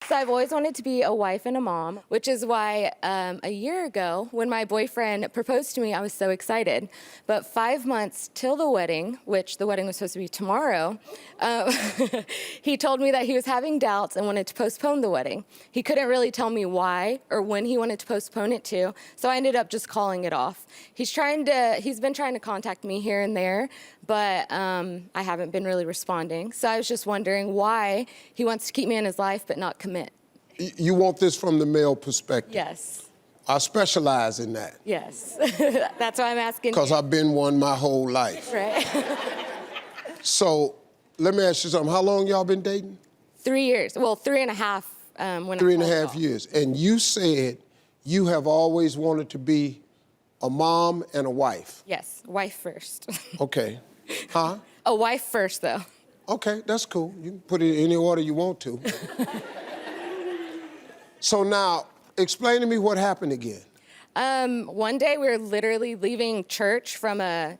So I've always wanted to be a wife and a mom, which is why a year ago, when my boyfriend proposed to me, I was so excited. But 5 months till the wedding, which the wedding was supposed to be tomorrow, he told me that he was having doubts and wanted to postpone the wedding. He couldn't really tell me why or when he wanted to postpone it to, so I ended up just calling it off. He's been trying to contact me here and there, but I haven't been really responding. So I was just wondering why he wants to keep me in his life but not commit. You want this from the male perspective? Yes. I specialize in that. Yes. That's why I'm asking. Because I've been one my whole life. Right. So let me ask you something. How long y'all been dating? 3 years. Well, 3.5 when 3.5 years. And you said you have always wanted to be a mom and a wife. Yes, wife first. Okay. Huh? A wife first, though. Okay, that's cool. You can put it in any order you want to. So now, explain to me what happened again. One day we were literally leaving church from a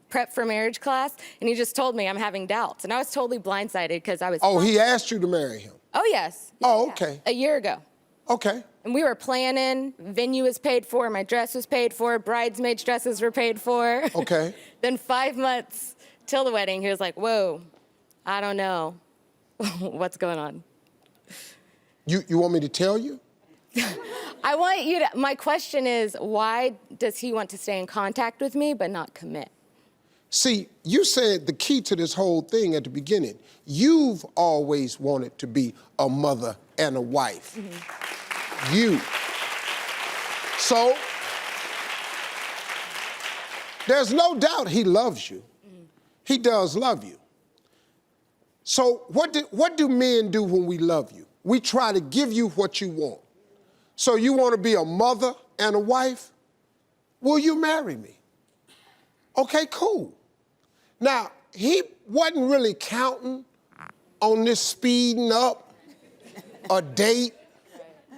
prep for marriage class, and he just told me I'm having doubts. And I was totally blindsided because I was... Oh, he asked you to marry him? Oh, yes. Oh, okay. A year ago. Okay. And we were planning, venue was paid for, my dress was paid for, bridesmaids' dresses were paid for. Okay. Then 5 months till the wedding, he was like, whoa, I don't know what's going on. You want me to tell you? I want you to, my question is, why does he want to stay in contact with me but not commit? See, you said the key to this whole thing at the beginning. You've always wanted to be a mother and a wife. Mm-hmm. You. So, there's no doubt he loves you. Mm-hmm. He does love you. So what do men do when we love you? We try to give you what you want. So you want to be a mother and a wife? Will you marry me? Okay, cool. Now, he wasn't really counting on this speeding up, a date,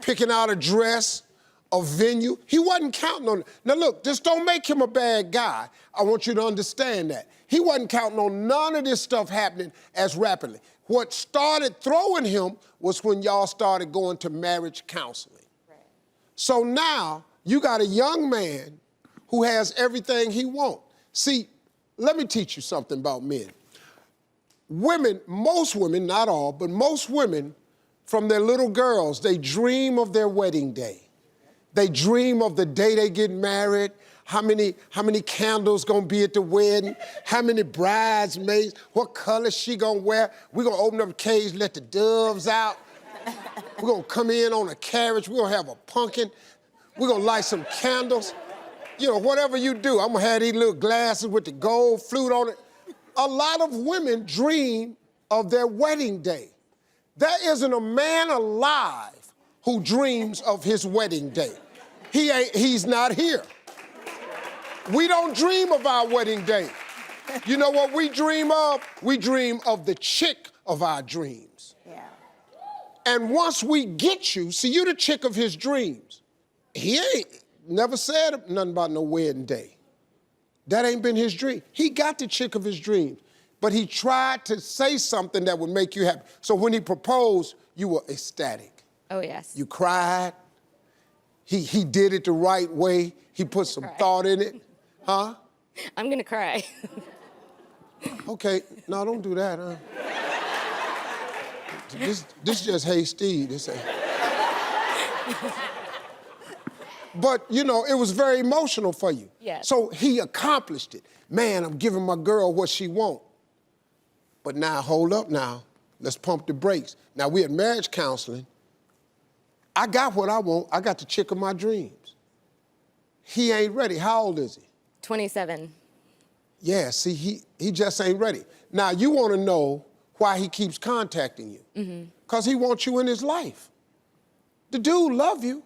picking out a dress, a venue. He wasn't counting on it. Now look, just don't make him a bad guy. I want you to understand that. He wasn't counting on none of this stuff happening as rapidly. What started throwing him was when y'all started going to marriage counseling. Right. So now you got a young man who has everything he wants. See, let me teach you something about men. Women, most women, not all, but most women, from their little girls, they dream of their wedding day. They dream of the day they get married, how many candles gonna be at the wedding, how many bridesmaids, what color she gonna wear. We're gonna open up a cage, let the doves out. We're gonna come in on a carriage, we're gonna have a pumpkin, we're gonna light some candles. You know, whatever you do, I'm gonna have these little glasses with the gold flute on it. A lot of women dream of their wedding day. There isn't a man alive who dreams of his wedding day. He's not here. We don't dream of our wedding day. You know what we dream of? We dream of the chick of our dreams. Yeah. And once we get you, see, you're the chick of his dreams. He ain't never said nothing about no wedding day. That ain't been his dream. He got the chick of his dreams, but he tried to say something that would make you happy. So when he proposed, you were ecstatic. Oh, yes. You cried. He did it the right way. He put some thought in it. Huh? I'm gonna cry. Okay, no, don't do that, huh? This just Hey Steve. This ain't. But, you know, it was very emotional for you. Yes. So he accomplished it. Man, I'm giving my girl what she wants. But now, hold up now. Let's pump the brakes. Now, we had marriage counseling. I got what I want. I got the chick of my dreams. He ain't ready. How old is he? 27. Yeah, see, he just ain't ready. Now, you want to know why he keeps contacting you. Because he wants you in his life. The dude love you.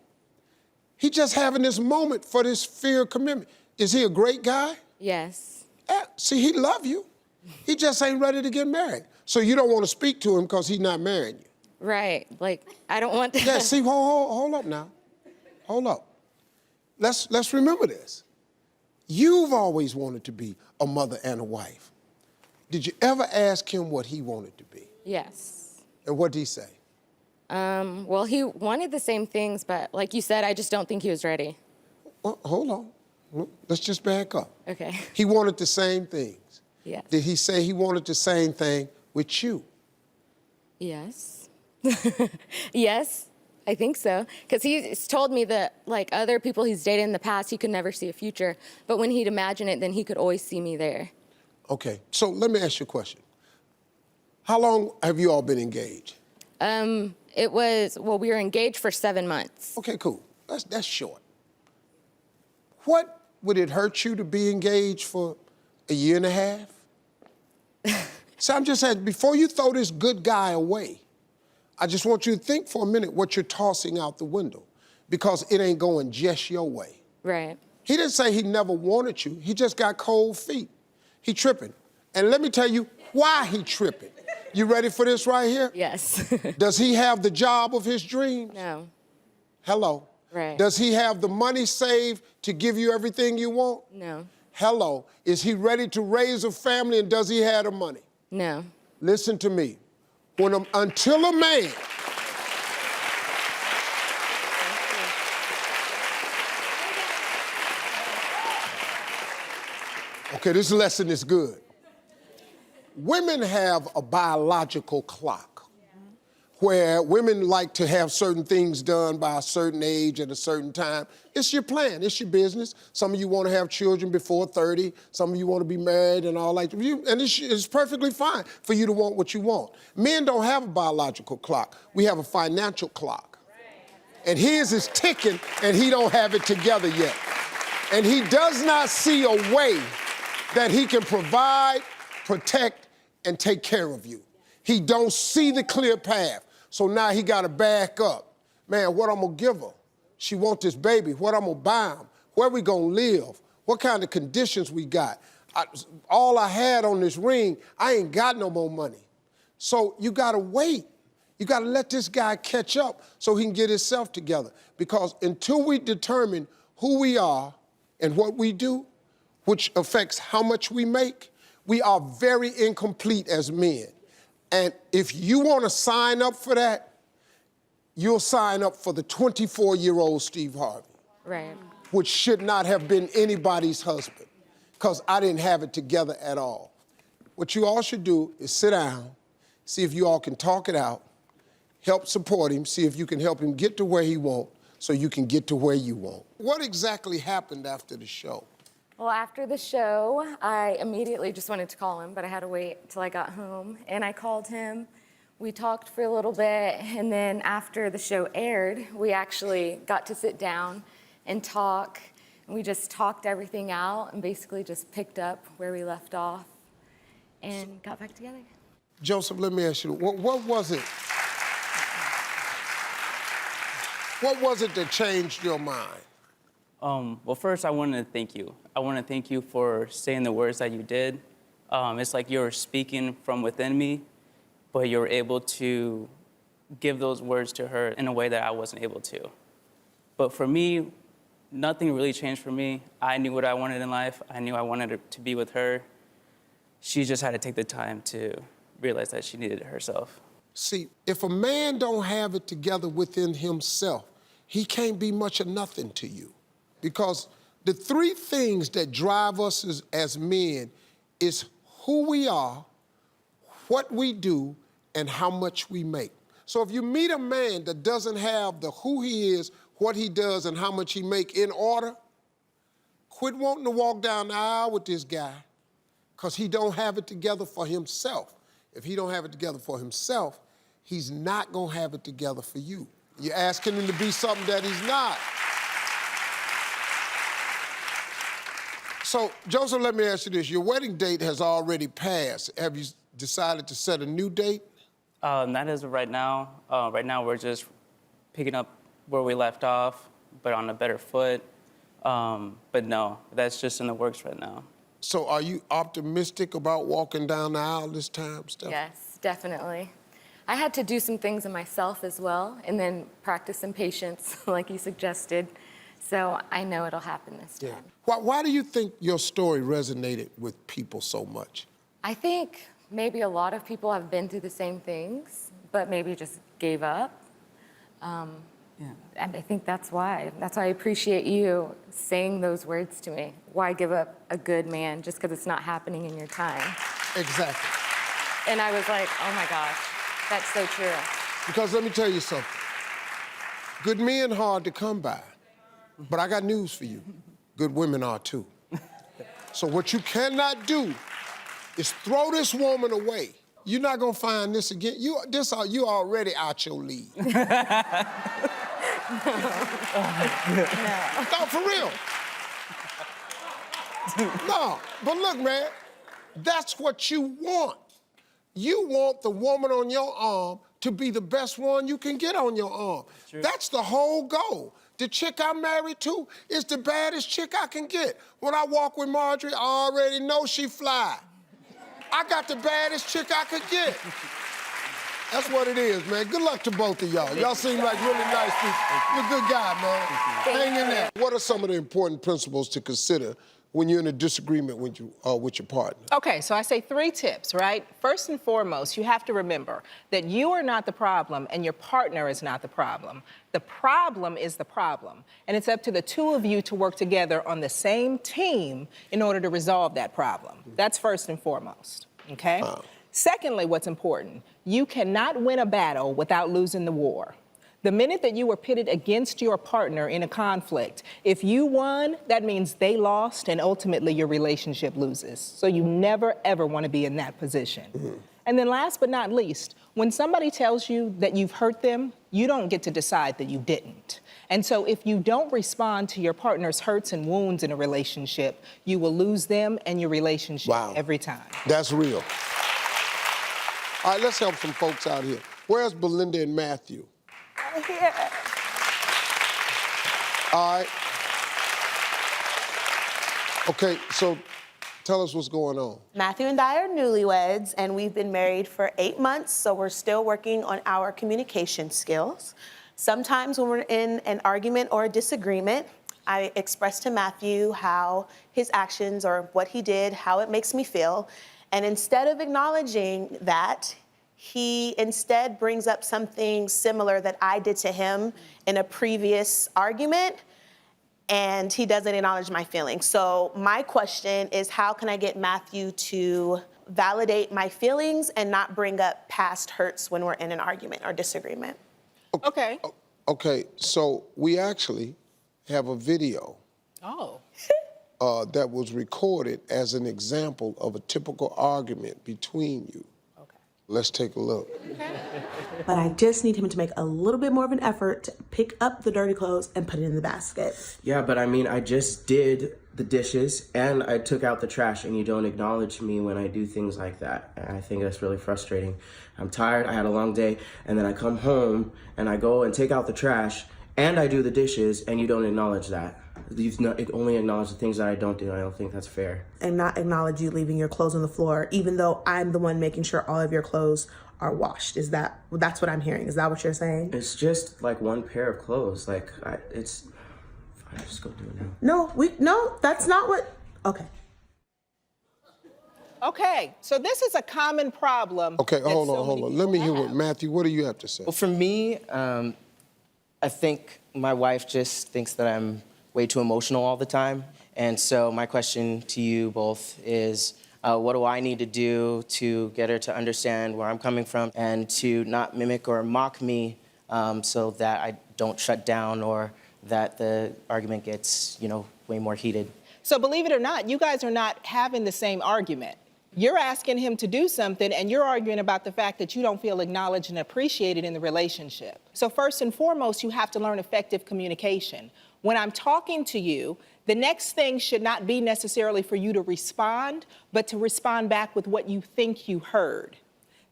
He just having this moment for this fear of commitment. Is he a great guy? Yes. Yeah, see, he love you. He just ain't ready to get married. So you don't want to speak to him because he's not marrying you. Right, like, I don't want to... Yeah, see, hold up now. Hold up. Let's remember this. You've always wanted to be a mother and a wife. Did you ever ask him what he wanted to be? Yes. And what did he say? Well, he wanted the same things, but like you said, I just don't think he was ready. Well, hold on. Let's just back up. Okay. He wanted the same things. Yes. Did he say he wanted the same thing with you? Yes. Yes, I think so. Because he's told me that, like, other people he's dated in the past, he could never see a future. But when he'd imagine it, then he could always see me there. Okay, so let me ask you a question. How long have you all been engaged? We were engaged for 7 months. Okay, cool. That's short. What would it hurt you to be engaged for a year and a half? So I'm just saying, before you throw this good guy away, I just want you to think for a minute what you're tossing out the window, because it ain't going just your way. Right. He didn't say he never wanted you. He just got cold feet. He tripping. And let me tell you why he tripping. You ready for this right here? Yes. Does he have the job of his dreams? No. Hello. Right. Does he have the money saved to give you everything you want? No. Hello. Is he ready to raise a family, and does he have the money? No. Listen to me. Until a man okay, this lesson is good. Women have a biological clock where women like to have certain things done by a certain age at a certain time. It's your plan, it's your business. Some of you want to have children before 30, some of you want to be married and all like that. And it's perfectly fine for you to want what you want. Men don't have a biological clock. We have a financial clock. And his is ticking, and he don't have it together yet. And he does not see a way that he can provide, protect, and take care of you. He don't see the clear path. So now he got to back up. Man, what I'm going to give her? She want this baby. What I'm going to buy him? Where we going to live? What kind of conditions we got? All I had on this ring, I ain't got no more money. So you got to wait. You got to let this guy catch up so he can get himself together. Because until we determine who we are and what we do, which affects how much we make, we are very incomplete as men. And if you want to sign up for that, you'll sign up for the 24-year-old Steve Harvey. Right. Which should not have been anybody's husband, because I didn't have it together at all. What you all should do is sit down, see if you all can talk it out, help support him, see if you can help him get to where he wants so you can get to where you want. What exactly happened after the show? Well, after the show, I immediately just wanted to call him, but I had to wait till I got home. And I called him. We talked for a little bit, and then after the show aired, we actually got to sit down and talk. And we just talked everything out and basically just picked up where we left off and got back together. Joseph, let me ask you, what was it? What was it that changed your mind? Well, first, I wanted to thank you. I want to thank you for saying the words that you did. It's like you were speaking from within me, but you were able to give those words to her in a way that I wasn't able to. But for me, nothing really changed for me. I knew what I wanted in life. I knew I wanted to be with her. She just had to take the time to realize that she needed it herself. See, if a man don't have it together within himself, he can't be much of nothing to you. Because the three things that drive us as men is who we are, what we do, and how much we make. So if you meet a man that doesn't have the who he is, what he does, and how much he make in order, quit wanting to walk down the aisle with this guy, because he don't have it together for himself. If he don't have it together for himself, he's not gonna have it together for you. You're asking him to be something that he's not. So, Joseph, let me ask you this. Your wedding date has already passed. Have you decided to set a new date? Not as of right now. Right now, we're just picking up where we left off, but on a better foot. But no, that's just in the works right now. So are you optimistic about walking down the aisle this time, Steph? Yes, definitely. I had to do some things in myself as well, and then practice some patience, like you suggested. So I know it'll happen this time. Yeah. Why do you think your story resonated with people so much? I think maybe a lot of people have been through the same things, but maybe just gave up. And I think that's why. That's why I appreciate you saying those words to me. Why give up a good man just because it's not happening in your time? Exactly. And I was like, oh my gosh, that's so true. Because let me tell you something. Good men hard to come by. But I got news for you. Good women are too. So what you cannot do is throw this woman away. You're not gonna find this again. You already out your league. No, for real. No, but look, man, that's what you want. You want the woman on your arm to be the best one you can get on your arm. That's the whole goal. The chick I'm married to is the baddest chick I can get. When I walk with Marjorie, I already know she fly. I got the baddest chick I could get. That's what it is, man. Good luck to both of y'all. Y'all seem like really nice people. You're a good guy, man. Hang in there. What are some of the important principles to consider when you're in a disagreement with your partner? Okay, so I say 3 tips, right? First and foremost, you have to remember that you are not the problem and your partner is not the problem. The problem is the problem. And it's up to the 2 of you to work together on the same team in order to resolve that problem. That's first and foremost, okay? Secondly, what's important, you cannot win a battle without losing the war. The minute that you were pitted against your partner in a conflict, if you won, that means they lost and ultimately your relationship loses. So you never, ever want to be in that position. And then last but not least, when somebody tells you that you've hurt them, you don't get to decide that you didn't. And so if you don't respond to your partner's hurts and wounds in a relationship, you will lose them and your relationship every time. That's real. All right, let's help some folks out here. Where's Belinda and Matthew? Here. All right. Okay, so tell us what's going on. Matthew and I are newlyweds, and we've been married for 8 months, so we're still working on our communication skills. Sometimes when we're in an argument or a disagreement, I express to Matthew how his actions or what he did, how it makes me feel. And instead of acknowledging that, he instead brings up something similar that I did to him in a previous argument, and he doesn't acknowledge my feelings. So my question is, how can I get Matthew to validate my feelings and not bring up past hurts when we're in an argument or disagreement? Okay. Okay, so we actually have a video that was recorded as an example of a typical argument between you. Let's take a look. But I just need him to make a little bit more of an effort to pick up the dirty clothes and put it in the basket. Yeah, but I mean, I just did the dishes and I took out the trash, and you don't acknowledge me when I do things like that. And I think that's really frustrating. I'm tired, I had a long day, and then I come home and I go and take out the trash and I do the dishes, and you don't acknowledge that. You've only acknowledged the things that I don't do. I don't think that's fair. And not acknowledge you leaving your clothes on the floor, even though I'm the one making sure all of your clothes are washed. That's what I'm hearing. Is that what you're saying? It's just like one pair of clothes. Like, I just go do it now. No, that's not what, okay. Okay, so this is a common problem. Okay, hold on. Let me hear what, Matthew, what do you have to say? Well, for me, I think my wife just thinks that I'm way too emotional all the time. And so my question to you both is, what do I need to do to get her to understand where I'm coming from and to not mimic or mock me so that I don't shut down or that the argument gets, way more heated? So believe it or not, you guys are not having the same argument. You're asking him to do something and you're arguing about the fact that you don't feel acknowledged and appreciated in the relationship. So first and foremost, you have to learn effective communication. When I'm talking to you, the next thing should not be necessarily for you to respond, but to respond back with what you think you heard.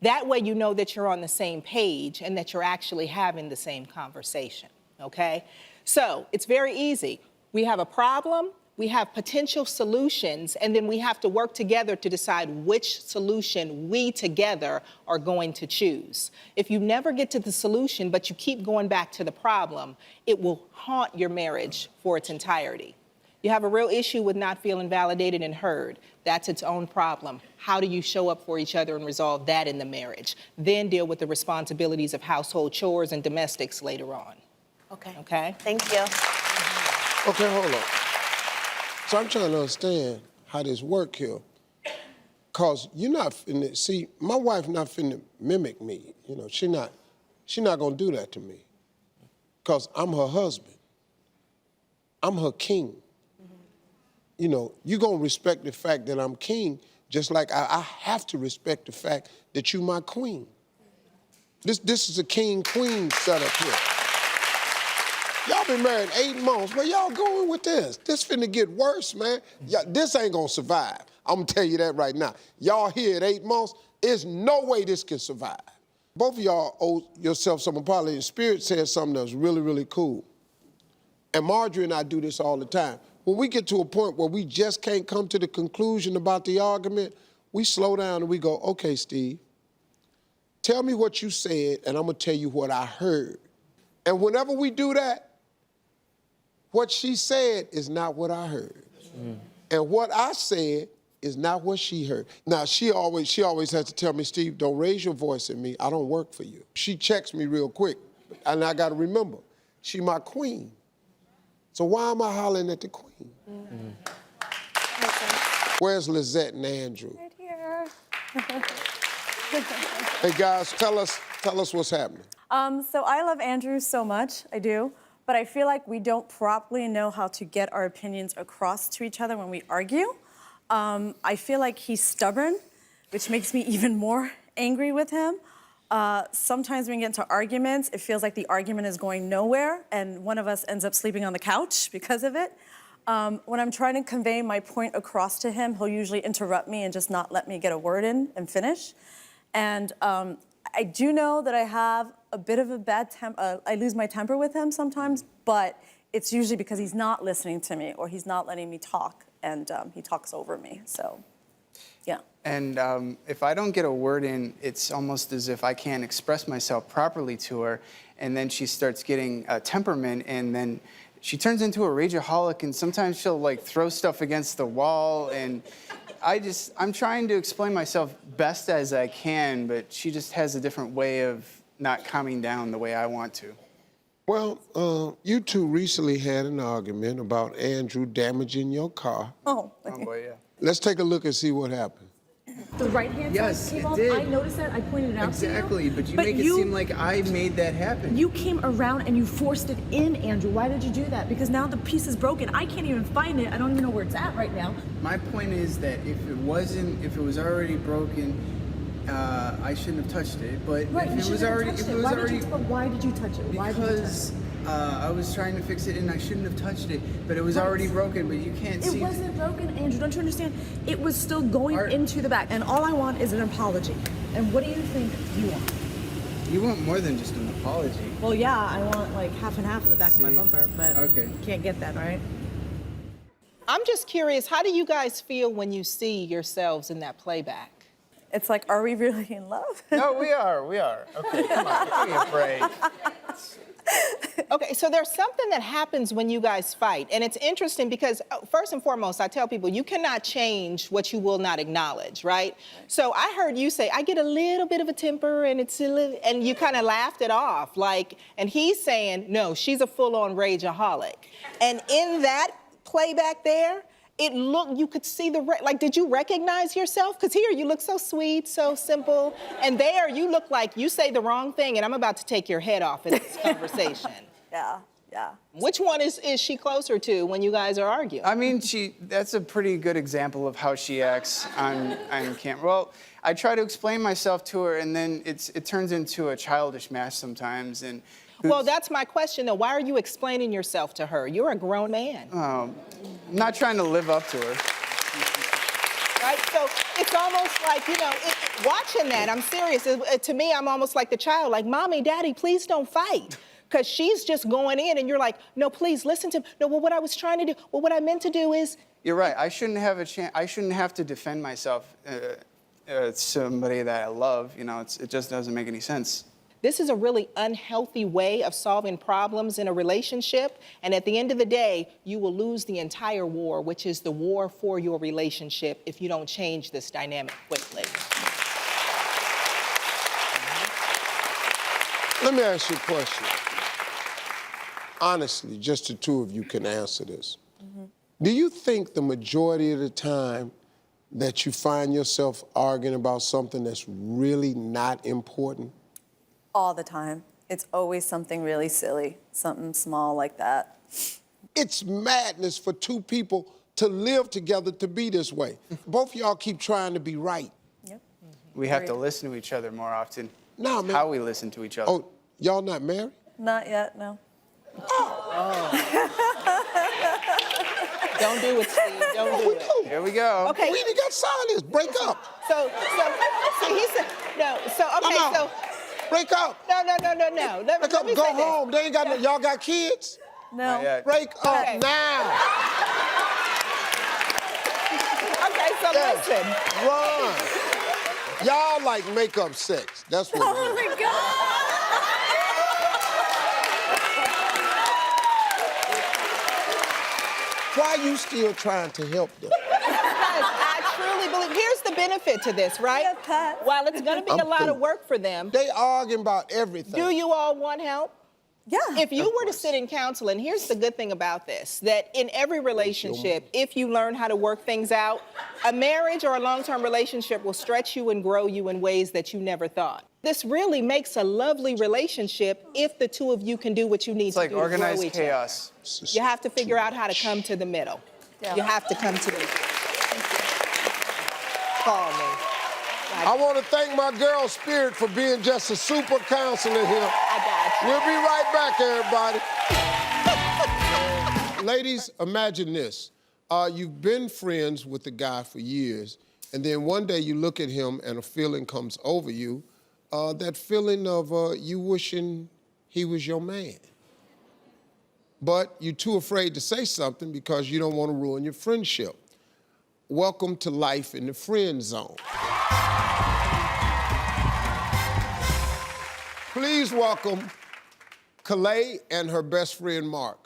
That way you know that you're on the same page and that you're actually having the same conversation, okay? So it's very easy. We have a problem, we have potential solutions, and then we have to work together to decide which solution we together are going to choose. If you never get to the solution, but you keep going back to the problem, it will haunt your marriage for its entirety. You have a real issue with not feeling validated and heard. That's its own problem. How do you show up for each other and resolve that in the marriage? Then deal with the responsibilities of household chores and domestics later on. Okay. Okay? Thank you. Okay, hold on. So I'm trying to understand how this work here. Cause you're not finna, see, my wife not finna mimic me. You know, she not gonna do that to me. Cause I'm her husband. I'm her king. You know, you're gonna respect the fact that I'm king, just like I have to respect the fact that you my queen. This is a king-queen setup here. Y'all been married 8 months. Where y'all going with this? This finna get worse, man. This ain't gonna survive. I'm gonna tell you that right now. Y'all here at 8 months, there's no way this can survive. Both of y'all owe yourself some apology. Spirit said something that was really, really cool. And Marjorie and I do this all the time. When we get to a point where we just can't come to the conclusion about the argument, we slow down and we go, okay, Steve, tell me what you said and I'm gonna tell you what I heard. And whenever we do that, what she said is not what I heard. And what I said is not what she heard. Now, she always has to tell me, Steve, don't raise your voice at me. I don't work for you. She checks me real quick. And I got to remember, she my queen. So why am I hollering at the queen? Where's Lizette and Andrew? Right here. Hey, guys, tell us what's happening. So I love Andrew so much, I do, but I feel like we don't properly know how to get our opinions across to each other when we argue. I feel like he's stubborn, which makes me even more angry with him. Sometimes when we get into arguments, it feels like the argument is going nowhere, and one of us ends up sleeping on the couch because of it. When I'm trying to convey my point across to him, he'll usually interrupt me and just not let me get a word in and finish. And I do know that I have a bit of a bad temper. I lose my temper with him sometimes, but it's usually because he's not listening to me or he's not letting me talk, and he talks over me, so, yeah. And if I don't get a word in, it's almost as if I can't express myself properly to her, and then she starts getting a temperament, and then she turns into a rageaholic, and sometimes she'll like throw stuff against the wall, and I'm trying to explain myself best as I can, but she just has a different way of not calming down the way I want to. Well, you two recently had an argument about Andrew damaging your car. Oh, Oh boy, yeah. Let's take a look and see what happened. The right-hand Yes, side came it off. did. I noticed that. I pointed it out Exactly, to you. but you make it seem like I made that happen. You came around and you forced it in, Andrew. Why did you do that? Because now the piece is broken. I can't even find it. I don't even know where it's at right now. My point is that if it was already broken, I shouldn't have touched it. But Right, if you it was shouldn't already, have touched if it it. was already, But why did you touch it? Why did you touch because it? I was trying to fix it and I shouldn't have touched it, but it was already broken. But you can't see. It wasn't broken, Andrew. Don't you understand? It was still going into the back. And all I want is an apology. And what do you think you want? You want more than just an apology. Well, yeah, I want like half and half of the back of my See? bumper, but Okay. you can't get that, right? I'm just curious, how do you guys feel when you see yourselves in that playback? It's like, are we really in love? No, we are. Okay, come on, give me a break. Okay, so there's something that happens when you guys fight, and it's interesting because first and foremost, I tell people you cannot change what you will not acknowledge, right? So I heard you say, I get a little bit of a temper, and it's a little, and you kind of laughed it off, like, and he's saying, no, she's a full-on rageaholic, and in that playback there, you could see like, did you recognize yourself? Because here you look so sweet, so simple. And there you look like you say the wrong thing and I'm about to take your head off in this conversation. Yeah. Which one is she closer to when you guys are arguing? I mean, that's a pretty good example of how she acts on camera. Well, I try to explain myself to her and then it turns into a childish match sometimes. And well, that's my question though. Why are you explaining yourself to her? You're a grown man. I'm not trying to live up to her. Right? So it's almost like, watching that, I'm serious. To me, I'm almost like the child, like, Mommy, Daddy, please don't fight. Because she's just going in and you're like, no, please listen to me. No, well, what I was trying to do, well, what I meant to do is. You're right. I shouldn't have a chance. I shouldn't have to defend myself to somebody that I love. It just doesn't make any sense. This is a really unhealthy way of solving problems in a relationship. And at the end of the day, you will lose the entire war, which is the war for your relationship, if you don't change this dynamic quickly. Let me ask you a question. Honestly, just the two of you can answer this. Do you think the majority of the time that you find yourself arguing about something that's really not important? All the time. It's always something really silly, something small like that. It's madness for two people to live together to be this way. Both of y'all keep trying to be right. Yep. We have to listen to each other more often. Nah, It's man. how we listen to each other. Oh, y'all not married? Not yet, no. Don't do it, Steve. Don't do it. Here we go. Okay. We ain't got signed this. Break up. So he said, no, so, okay, No. so, Break up. no. Let Break up. me Go say this. home. They ain't got no, y'all got kids? No. Not yet. Break up Okay. now. Okay, so listen. Run. Y'all like makeup sex. That's what it Oh is. my God! Why are you still trying to help them? Because I truly believe, here's the benefit to this, right? Yeah, Pat. While it's gonna be I'm a lot through. of work for them, They arguing about everything. do you all want help? Yeah. If you were to sit in counseling, here's the good thing about this, that in every relationship, if you learn how to work things out, a marriage or a long-term relationship will stretch you and grow you in ways that you never thought. This really makes a lovely relationship if the two of you can do what you need It's to like do to grow organized each other. chaos. You have to figure out how to come to the middle. Yeah. You have to come to the middle. Call me. I want to thank my girl Spirit for being just a super counselor here. I got you. We'll be right back, everybody. Ladies, imagine this. You've been friends with the guy for years, and then one day you look at him and a feeling comes over you, that feeling of you wishing he was your man. But you're too afraid to say something because you don't want to ruin your friendship. Welcome to life in the friend zone. Please welcome Calais and her best friend, Mark.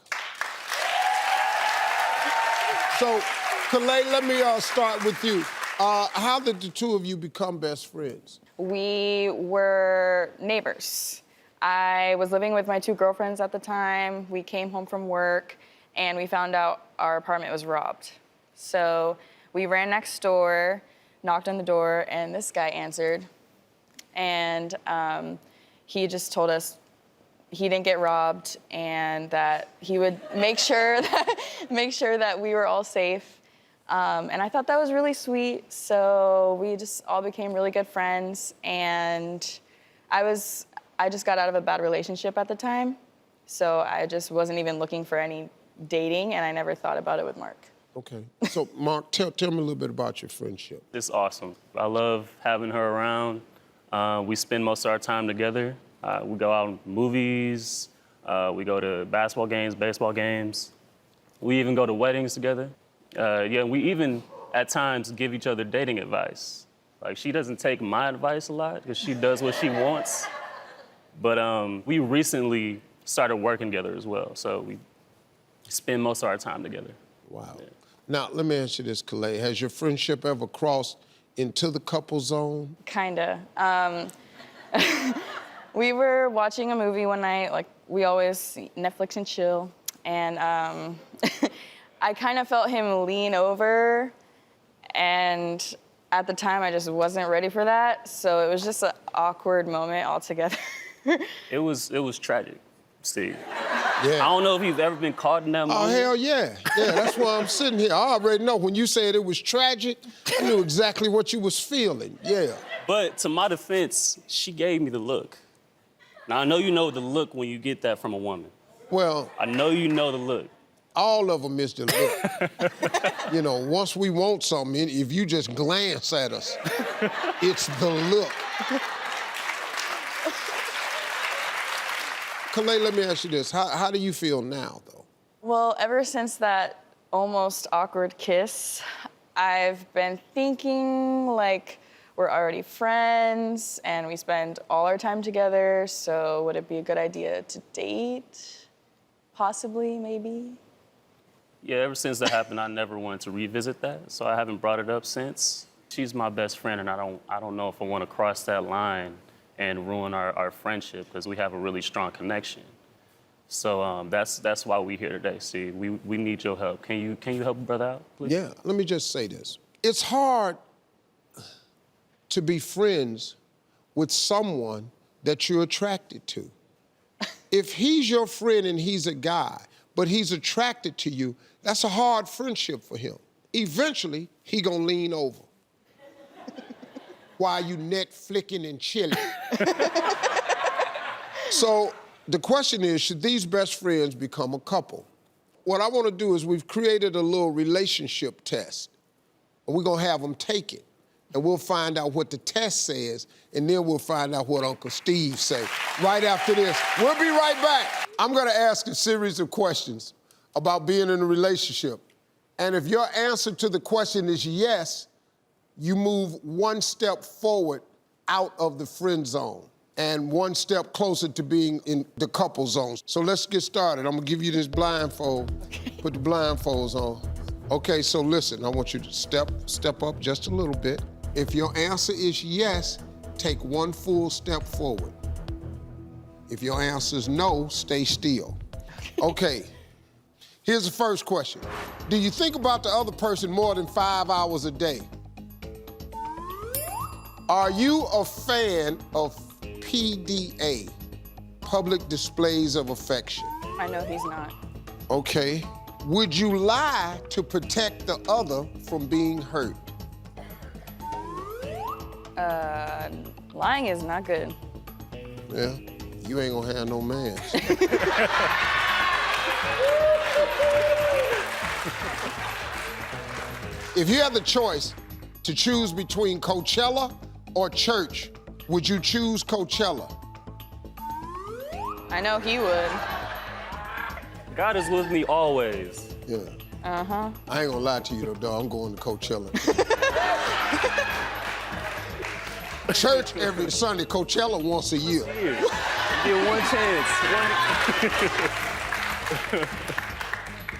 So, Calais, let me start with you. How did the two of you become best friends? We were neighbors. I was living with my two girlfriends at the time. We came home from work and we found out our apartment was robbed. So we ran next door, knocked on the door, and this guy answered. And he just told us he didn't get robbed and that he would make sure that we were all safe. And I thought that was really sweet. So we just all became really good friends. And I just got out of a bad relationship at the time. So I just wasn't even looking for any dating, and I never thought about it with Mark. Okay. So, Mark, tell me a little bit about your friendship. It's awesome. I love having her around. We spend most of our time together. We go out on movies. We go to basketball games, baseball games. We even go to weddings together. We even, at times, give each other dating advice. Like, she doesn't take my advice a lot because she does what she wants. But we recently started working together as well. So we spend most of our time together. Wow. Yeah. Now, let me ask you this, Calais. Has your friendship ever crossed into the couple zone? Kinda. We were watching a movie one night, like we always Netflix and chill, and I kind of felt him lean over, and at the time I just wasn't ready for that, so it was just an awkward moment altogether. It was tragic, Steve. Yeah. I don't know if you've ever been caught in that moment. Oh, hell yeah. Yeah, that's why I'm sitting here. I already know. When you said it was tragic, I knew exactly what you was feeling. Yeah. But to my defense, she gave me the look. Now, I know you know the look when you get that from a woman. Well, I know you know the look. all of them is the look. You know, once we want something, if you just glance at us, it's the look. Calais, let me ask you this. How do you feel now, though? Well, ever since that almost awkward kiss, I've been thinking, like, we're already friends and we spend all our time together, so would it be a good idea to date? Possibly, maybe? Yeah, ever since that happened, I never wanted to revisit that, so I haven't brought it up since. She's my best friend, and I don't know if I want to cross that line and ruin our friendship, because we have a really strong connection. So that's why we're here today. See, we need your help. Can you help a brother out, please? Yeah, let me just say this. It's hard to be friends with someone that you're attracted to. If he's your friend and he's a guy, but he's attracted to you, that's a hard friendship for him. Eventually, he gonna lean over while you Netflixing and chilling. So the question is, should these best friends become a couple? What I wanna do is we've created a little relationship test, and we're gonna have them take it, and we'll find out what the test says, and then we'll find out what Uncle Steve say right after this. We'll be right back. I'm gonna ask a series of questions about being in a relationship, and if your answer to the question is yes, you move one step forward out of the friend zone and one step closer to being in the couple zone. So let's get started. I'm gonna give you this blindfold. Put the blindfolds on. Okay, so listen, I want you to step up just a little bit. If your answer is yes, take one full step forward. If your answer is no, stay still. Okay, here's the first question. Do you think about the other person more than 5 hours a day? Are you a fan of PDA, public displays of affection? I know he's not. Okay. Would you lie to protect the other from being hurt? Lying is not good. Yeah, you ain't gonna have no man. If you had the choice to choose between Coachella or church, would you choose Coachella? I know he would. God is with me always. Yeah. Uh-huh. I ain't gonna lie to you though, dog. I'm going to Coachella. Church every Sunday, Coachella once a year. Give one chance.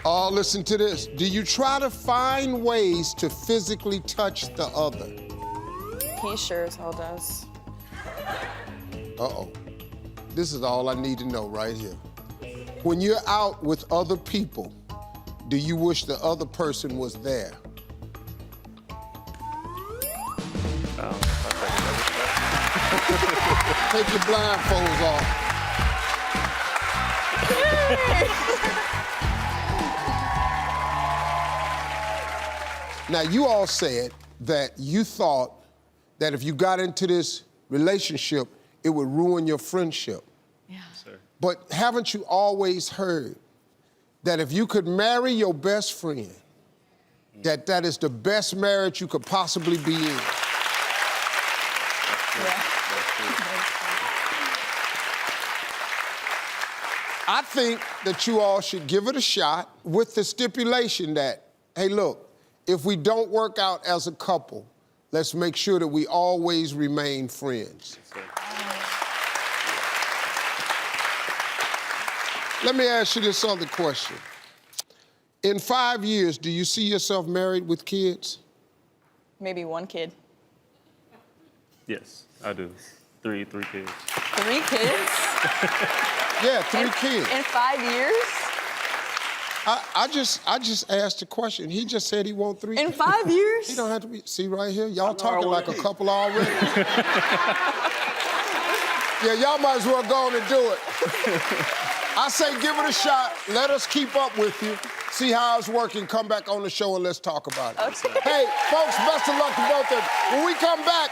Oh, listen to this. Do you try to find ways to physically touch the other? He sure as hell does. Uh-oh. This is all I need to know right here. When you're out with other people, do you wish the other person was there? Take your blindfolds off. Now, you all said that you thought that if you got into this relationship, it would ruin your friendship. Yeah. Sir. But haven't you always heard that if you could marry your best friend, that is the best marriage you could possibly be in? I think that you all should give it a shot with the stipulation that, hey, look, if we don't work out as a couple, let's make sure that we always remain friends. Let me ask you this other question. In 5 years, do you see yourself married with kids? Maybe one kid. Yes, I do. Three kids. 3 kids? Yeah, 3 kids. In 5 years? I just asked a question. He just said he want 3 In kids. 5 years? He don't have to be, see right here? Y'all talking like a couple already. Yeah, y'all might as well go on and do it. I say give it a shot. Let us keep up with you. See how it's working. Come back on the show and let's talk about it. Okay. Hey, folks, best of luck to both of you. When we come back...